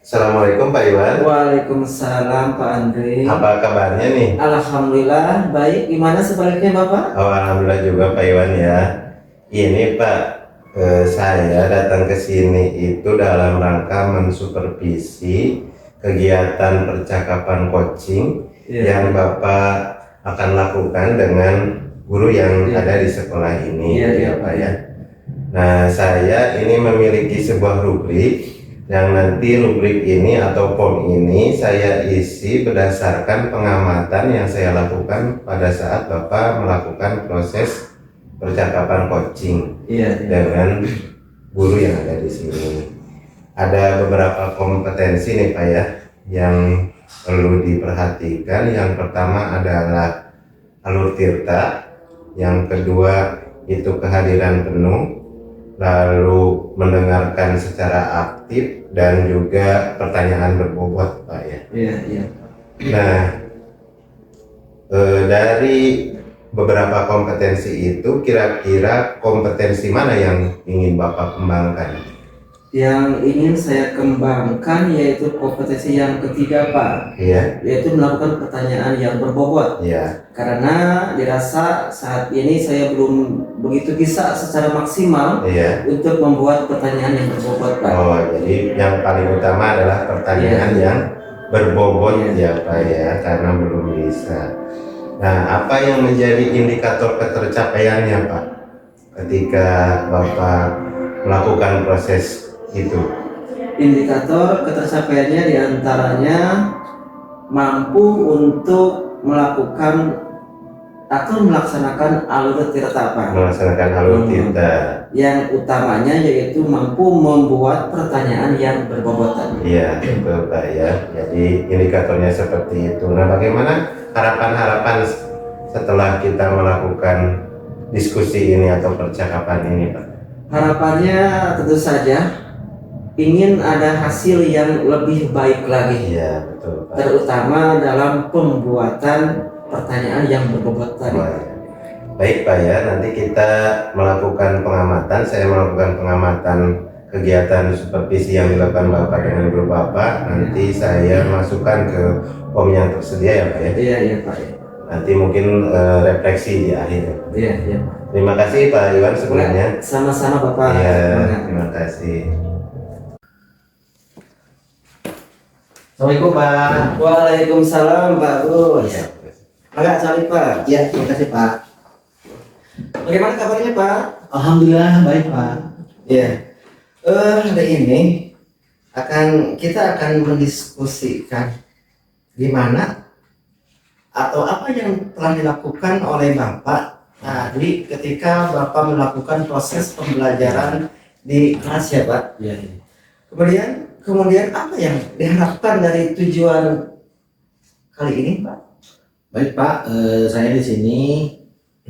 Assalamualaikum Pak Iwan. Waalaikumsalam Pak Andre. Apa kabarnya nih? Alhamdulillah baik. Gimana sebaliknya Bapak? Oh, alhamdulillah juga Pak Iwan ya. Ini Pak, saya datang ke sini itu dalam rangka mensupervisi kegiatan percakapan coaching yang Bapak akan lakukan dengan guru yang ada di sekolah ini, ya Pak ya. Nah, saya ini memiliki sebuah rubrik yang nanti rubrik ini atau form ini saya isi berdasarkan pengamatan yang saya lakukan pada saat Bapak melakukan proses percakapan coaching dengan guru yang ada di sini. Ada beberapa kompetensi nih Pak ya yang perlu diperhatikan. Yang pertama adalah alur tirta, yang kedua itu kehadiran penuh, lalu mendengarkan secara aktif, dan juga pertanyaan berbobot Pak ya. Iya. Nah, dari beberapa kompetensi itu kira-kira kompetensi mana yang ingin Bapak kembangkan? Yang ingin saya kembangkan yaitu kompetensi yang ketiga Pak. Iya. Yaitu melakukan pertanyaan yang berbobot. Iya. Karena dirasa saat ini saya belum begitu bisa secara maksimal untuk membuat pertanyaan yang berbobot Pak. Oh, jadi yang paling utama adalah pertanyaan yang berbobot ya Pak ya, karena belum bisa. Nah, apa yang menjadi indikator ketercapaiannya Pak ketika Bapak melakukan proses itu? Indikator ketercapaiannya diantaranya mampu untuk melakukan atau melaksanakan alur tirta Pak. Melaksanakan alur tirta. Yang utamanya yaitu mampu membuat pertanyaan yang berbobot. Iya, betul Pak ya. Jadi indikatornya seperti itu. Nah, bagaimana harapan-harapan setelah kita melakukan diskusi ini atau percakapan ini Pak? Harapannya tentu saja ingin ada hasil yang lebih baik lagi. Iya, betul Pak. Terutama dalam pembuatan pertanyaan yang berbobot tadi. Baik Pak ya, nanti kita melakukan pengamatan. Saya melakukan pengamatan kegiatan supervisi yang dilakukan Bapak dengan guru Bapak. Nanti saya masukkan ke form yang tersedia ya Pak ya. Iya Pak. Nanti mungkin refleksi di akhir. Iya. Terima kasih Pak Iwan sebelumnya. Sama-sama Bapak. Iya, terima kasih. Assalamualaikum Pak. Waalaikumsalam Pak Bos. Agak salib Pak. Ya, terima kasih Pak. Bagaimana kabarnya Pak? Alhamdulillah baik Pak. Ya. Hari ini kita akan mendiskusikan gimana atau apa yang telah dilakukan oleh Bapak tadi ketika Bapak melakukan proses pembelajaran di kelas ya Pak. Ya. Kemudian apa yang diharapkan dari tujuan kali ini Pak? Baik Pak, saya di sini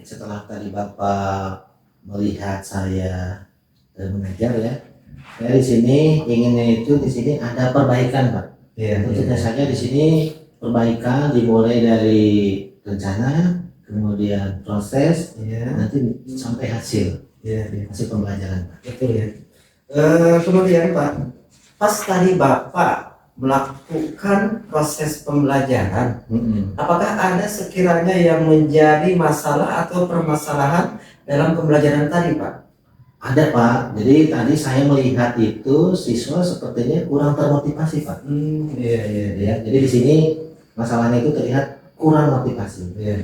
setelah tadi Bapak melihat saya mengajar ya, saya di sini inginnya itu di sini ada perbaikan Pak. Tentunya saja di sini perbaikan dimulai dari rencana, kemudian proses, nanti sampai hasil pembelajaran Pak. Betul ya. Kemudian Pak, pas tadi Bapak melakukan proses pembelajaran, apakah ada sekiranya yang menjadi masalah atau permasalahan dalam pembelajaran tadi Pak? Ada Pak, jadi tadi saya melihat itu siswa sepertinya kurang termotivasi Pak. Iya. Jadi di sini masalahnya itu terlihat kurang motivasi. Iya.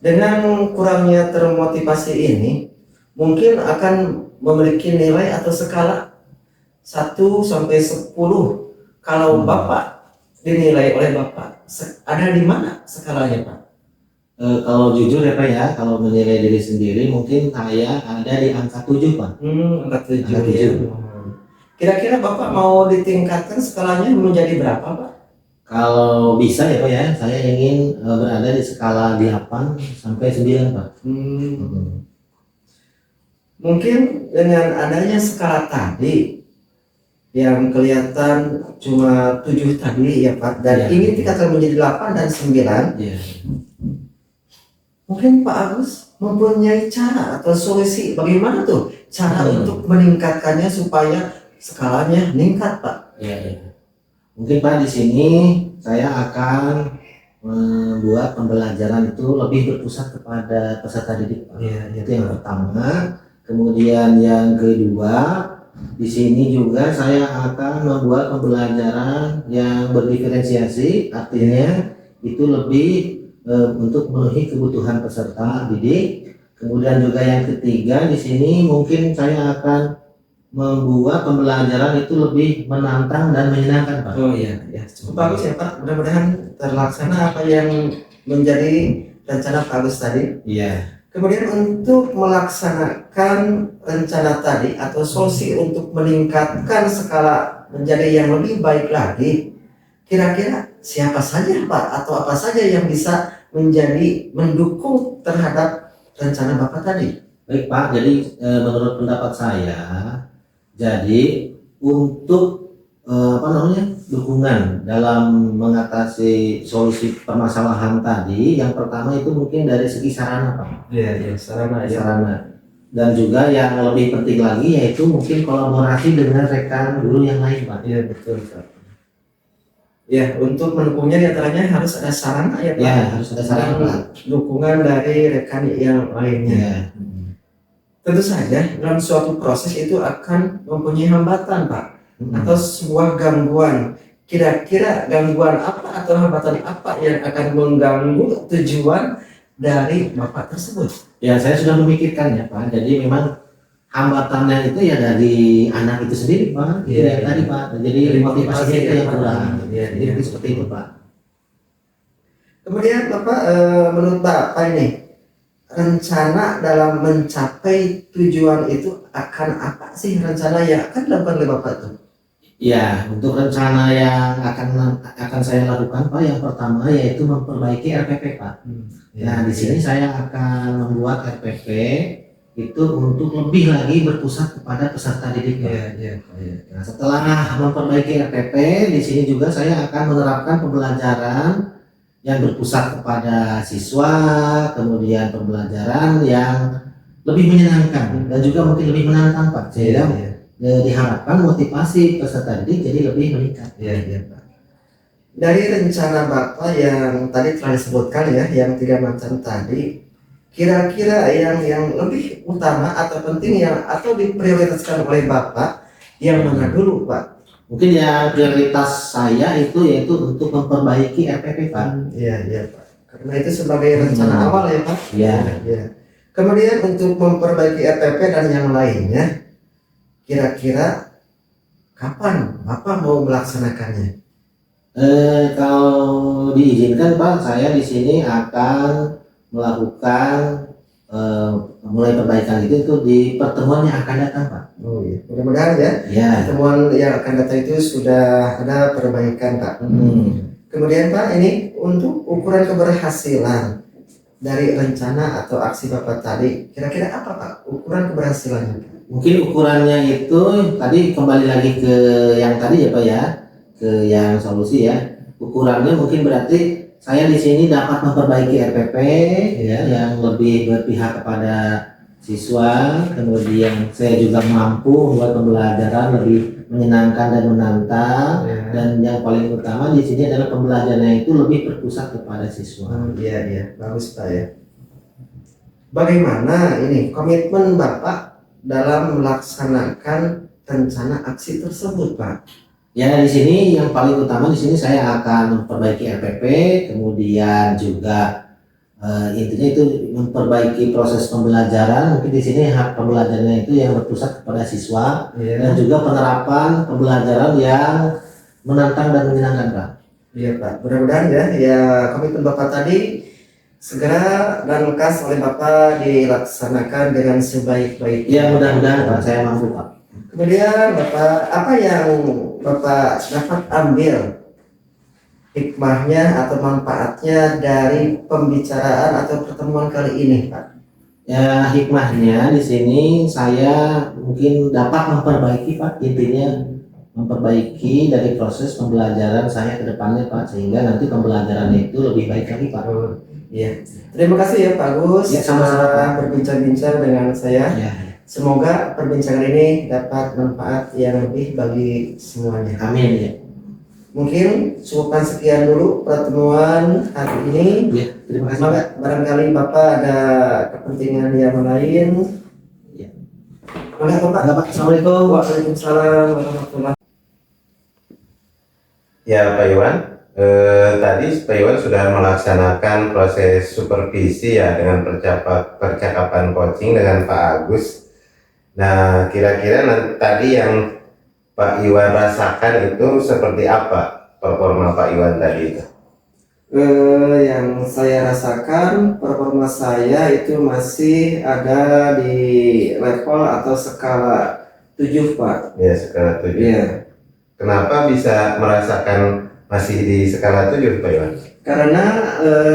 Dengan kurangnya termotivasi ini, mungkin akan memiliki nilai atau skala 1 sampai 10. Kalau Bapak dinilai oleh Bapak, ada di mana skalanya Pak? Kalau jujur ya Pak ya, kalau menilai diri sendiri mungkin saya ada di angka 7 Pak. Angka 7. Kira-kira Bapak mau ditingkatkan skalanya menjadi berapa Pak? Kalau bisa ya Pak ya, saya ingin berada di skala 8 sampai 9 Pak. Mungkin dengan adanya skala tadi yang kelihatan cuma 7 tadi ya Pak, dan ingin tingkatkan menjadi 8 dan 9. Mungkin Pak Agus mempunyai cara atau solusi bagaimana cara untuk meningkatkannya supaya skalanya meningkat Pak. Mungkin Pak di sini saya akan membuat pembelajaran itu lebih berpusat kepada peserta didik, Pak. Iya, iya, Itu yang Pak. pertama. Kemudian yang kedua, di sini juga saya akan membuat pembelajaran yang berdiferensiasi, artinya itu lebih untuk memenuhi kebutuhan peserta didik. Kemudian juga yang ketiga di sini mungkin saya akan membuat pembelajaran itu lebih menantang dan menyenangkan, Pak. Oh iya, ya cukup bagus ya Pak. Mudah-mudahan terlaksana apa yang menjadi rencana Pak Agus tadi. Iya. Kemudian untuk melaksanakan rencana tadi atau solusi untuk meningkatkan skala menjadi yang lebih baik lagi, kira-kira siapa saja Pak atau apa saja yang bisa menjadi mendukung terhadap rencana Bapak tadi? Baik Pak, jadi menurut pendapat saya, jadi untuk dukungan dalam mengatasi solusi permasalahan tadi, yang pertama itu mungkin dari segi sarana Pak. Iya, iya, sarana ya. Sarana. Dan juga yang lebih penting lagi yaitu mungkin kolaborasi dengan rekan guru yang lain Pak. Iya, betul Pak. Ya, untuk mendukungnya diantaranya harus ada sarana ya Pak. Ya, harus ada sarana Pak. Dukungan dari rekan yang lainnya. Ya. Tentu saja dalam suatu proses itu akan mempunyai hambatan Pak, atau sebuah gangguan. Kira-kira gangguan apa atau hambatan apa yang akan mengganggu tujuan dari Bapak tersebut? Ya, saya sudah memikirkannya Pak. Jadi memang hambatannya itu ya dari anak itu sendiri Pak. Iya, Ya, tadi Pak. Jadi Dari motivasinya itu yang kurang. Iya, Jadi iya. seperti itu Pak. Kemudian Bapak, menurut Bapak ini rencana dalam mencapai tujuan itu akan apa sih rencana yang akan dilakukan oleh Bapak itu? Ya, untuk rencana yang akan saya lakukan Pak, yang pertama yaitu memperbaiki RPP Pak. Nah, di sini saya akan membuat RPP itu untuk lebih lagi berpusat kepada peserta didik Pak. Iya. Nah, setelah memperbaiki RPP, di sini juga saya akan menerapkan pembelajaran yang berpusat kepada siswa, kemudian pembelajaran yang lebih menyenangkan dan juga mungkin lebih menantang Pak. Sehingga diharapkan motivasi peserta didik jadi lebih meningkat. Iya Pak. Dari rencana Bapak yang tadi telah disebutkan ya, yang 3 macam tadi, kira-kira yang lebih utama atau penting yang atau diprioritaskan oleh Bapak yang mana dulu Pak? Mungkin yang prioritas saya itu yaitu untuk memperbaiki RPP Pak. Iya Pak. Karena itu sebagai rencana awal ya Pak. Iya. Kemudian untuk memperbaiki RPP dan yang lainnya, kira-kira kapan Bapak mau melaksanakannya? Kalau diizinkan Pak, saya di sini akan melakukan mulai perbaikan itu di pertemuan yang akan datang Pak. Oh iya, mudah-mudahan ya. Ya. Pertemuan yang akan datang itu sudah ada perbaikan Pak. Kemudian Pak, ini untuk ukuran keberhasilan dari rencana atau aksi Bapak tadi, kira-kira apa Pak ukuran keberhasilannya? Mungkin ukurannya itu tadi kembali lagi ke yang tadi ya Pak ya, ke yang solusi ya. Ukurannya mungkin berarti saya di sini dapat memperbaiki RPP ya, yang lebih berpihak kepada siswa, kemudian saya juga mampu membuat pembelajaran lebih menyenangkan dan menantang, dan yang paling utama di sini adalah pembelajarannya itu lebih berpusat kepada siswa. Iya, bagus Pak ya. Bagaimana ini komitmen Bapak dalam melaksanakan rencana aksi tersebut Pak? Ya, di sini yang paling utama di sini saya akan memperbaiki RPP, kemudian juga intinya itu memperbaiki proses pembelajaran. Mungkin di sini hak pembelajarannya itu yang berpusat kepada siswa, dan juga penerapan pembelajaran yang menantang dan menyenangkan Pak. Iya Pak, mudah-mudahan ya komitmen Bapak tadi segera dan lekas oleh Bapak dilaksanakan dengan sebaik-baiknya. Ya, mudah-mudahan Pak, saya mampu Pak. Kemudian Bapak, apa yang Bapak dapat ambil hikmahnya atau manfaatnya dari pembicaraan atau pertemuan kali ini Pak? Ya, hikmahnya di sini saya mungkin dapat memperbaiki Pak, intinya memperbaiki dari proses pembelajaran saya ke depannya Pak, sehingga nanti pembelajarannya itu lebih baik lagi Pak. Iya. Terima kasih ya Pak Agus, Ya, sama-sama, Pak. berbincang-bincang dengan saya. Ya. Semoga perbincangan ini dapat manfaat yang lebih bagi semuanya. Amin ya. Mungkin cukupkan sekian dulu pertemuan hari ini. Ya, terima kasih. Semoga barangkali Bapak ada kepentingan yang lain. Ya. Maka Bapak. Bapak, Assalamualaikum. Waalaikumsalam warahmatullahi. Ya Pak Iwan, tadi Pak Iwan sudah melaksanakan proses supervisi ya dengan percakapan coaching dengan Pak Agus. Nah, kira-kira tadi yang Pak Iwan rasakan itu seperti apa performa Pak Iwan tadi itu? Yang saya rasakan performa saya itu masih ada di level atau skala 7 Pak. Ya, skala 7. Iya. Kenapa bisa merasakan masih di skala 7 Pak Iwan? Karena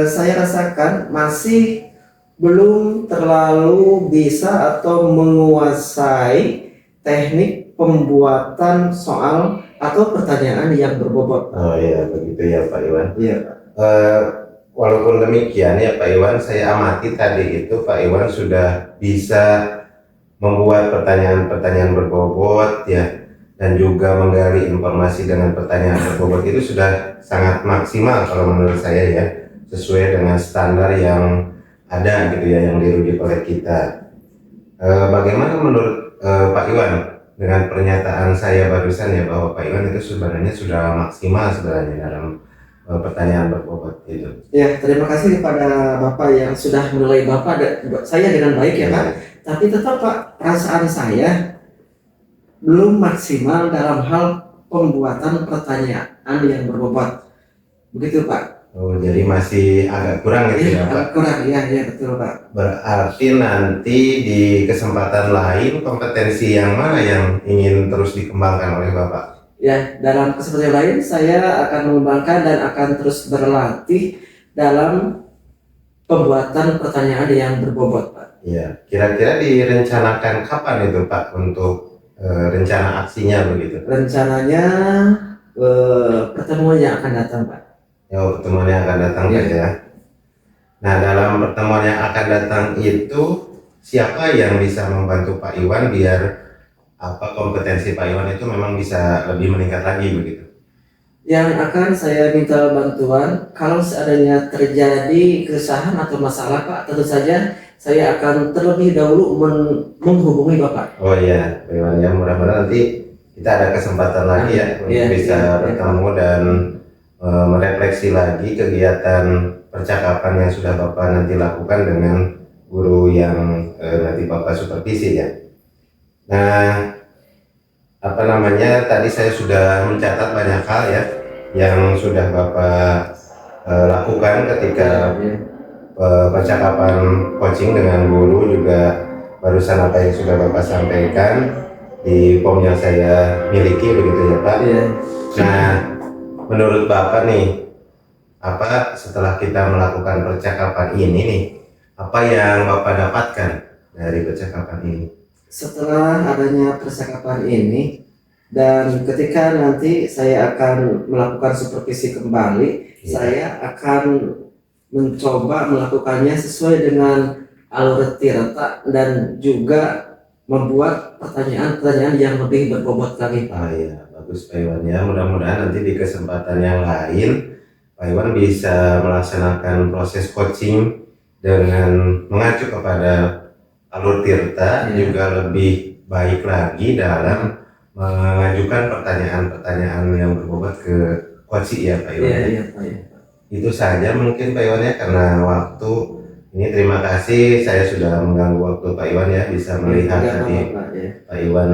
saya rasakan masih belum terlalu bisa atau menguasai teknik pembuatan soal atau pertanyaan yang berbobot. Oh iya, begitu ya Pak Iwan. Iya. Walaupun demikian ya Pak Iwan, saya amati tadi itu Pak Iwan sudah bisa membuat pertanyaan-pertanyaan berbobot ya, dan juga menggali informasi dengan pertanyaan berbobot itu sudah sangat maksimal kalau menurut saya ya, sesuai dengan standar yang ada gitu ya, yang dirujuk oleh kita. Bagaimana menurut Pak Iwan dengan pernyataan saya barusan ya, bahwa Pak Iwan itu sebenarnya sudah maksimal sebenarnya dalam pertanyaan berbobot itu? Ya, terima kasih kepada Bapak yang sudah menilai saya dengan baik ya Pak. Tapi tetap Pak, perasaan saya belum maksimal dalam hal pembuatan pertanyaan yang berbobot. Begitu Pak. Oh, jadi masih agak kurang gitu ya Pak? Agak kurang, ya betul Pak. Berarti nanti di kesempatan lain kompetensi yang mana yang ingin terus dikembangkan oleh Bapak? Ya, dalam kesempatan lain saya akan mengembangkan dan akan terus berlatih dalam pembuatan pertanyaan yang berbobot Pak. Ya, kira-kira direncanakan kapan itu Pak untuk rencana aksinya begitu? Rencananya pertemuan yang akan datang Pak. Ya, pertemuan yang akan datang Ya. ya. Nah, dalam pertemuan yang akan datang itu siapa yang bisa membantu Pak Iwan biar kompetensi Pak Iwan itu memang bisa lebih meningkat lagi begitu? Yang akan saya minta bantuan kalau seandainya terjadi keresahan atau masalah Pak, tentu saja saya akan terlebih dahulu menghubungi Bapak. Oh iya, Pak Iwan ya, mudah-mudahan nanti kita ada kesempatan lagi ya untuk Iya, bisa iya. bertemu dan merefleksi lagi kegiatan percakapan yang sudah Bapak nanti lakukan dengan guru yang nanti Bapak supervisi ya. Nah, tadi saya sudah mencatat banyak hal ya yang sudah Bapak lakukan ketika percakapan coaching dengan guru, juga barusan apa yang sudah Bapak sampaikan di form yang saya miliki begitu ya Pak. Iya. Nah, menurut Bapak nih, setelah kita melakukan percakapan ini nih, apa yang Bapak dapatkan dari percakapan ini? Setelah adanya percakapan ini dan ketika nanti saya akan melakukan supervisi kembali, Iya. saya akan mencoba melakukannya sesuai dengan alur tirta dan juga membuat pertanyaan-pertanyaan yang lebih berbobot lagi Pak. Iya, bagus Pak Iwan ya. Mudah-mudahan nanti di kesempatan yang lain Pak Iwan bisa melaksanakan proses coaching dengan mengacu kepada alur tirta, Iya. juga lebih baik lagi dalam mengajukan pertanyaan-pertanyaan yang berbobot ke coach ya Pak Iwan. Iya Pak. Iya. Itu saja mungkin Pak Iwan ya, karena waktu ini. Terima kasih, saya sudah mengganggu waktu Pak Iwan ya, bisa melihat Iya, tadi Pak, ya. Pak Iwan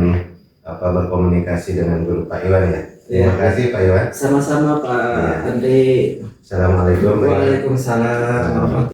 berkomunikasi dengan guru Pak Iwan ya. Terima Iya. kasih Pak Iwan. Sama-sama Pak Iya. Andri. Assalamualaikum. Waalaikumsalam warahmatullahi wabarakatuh.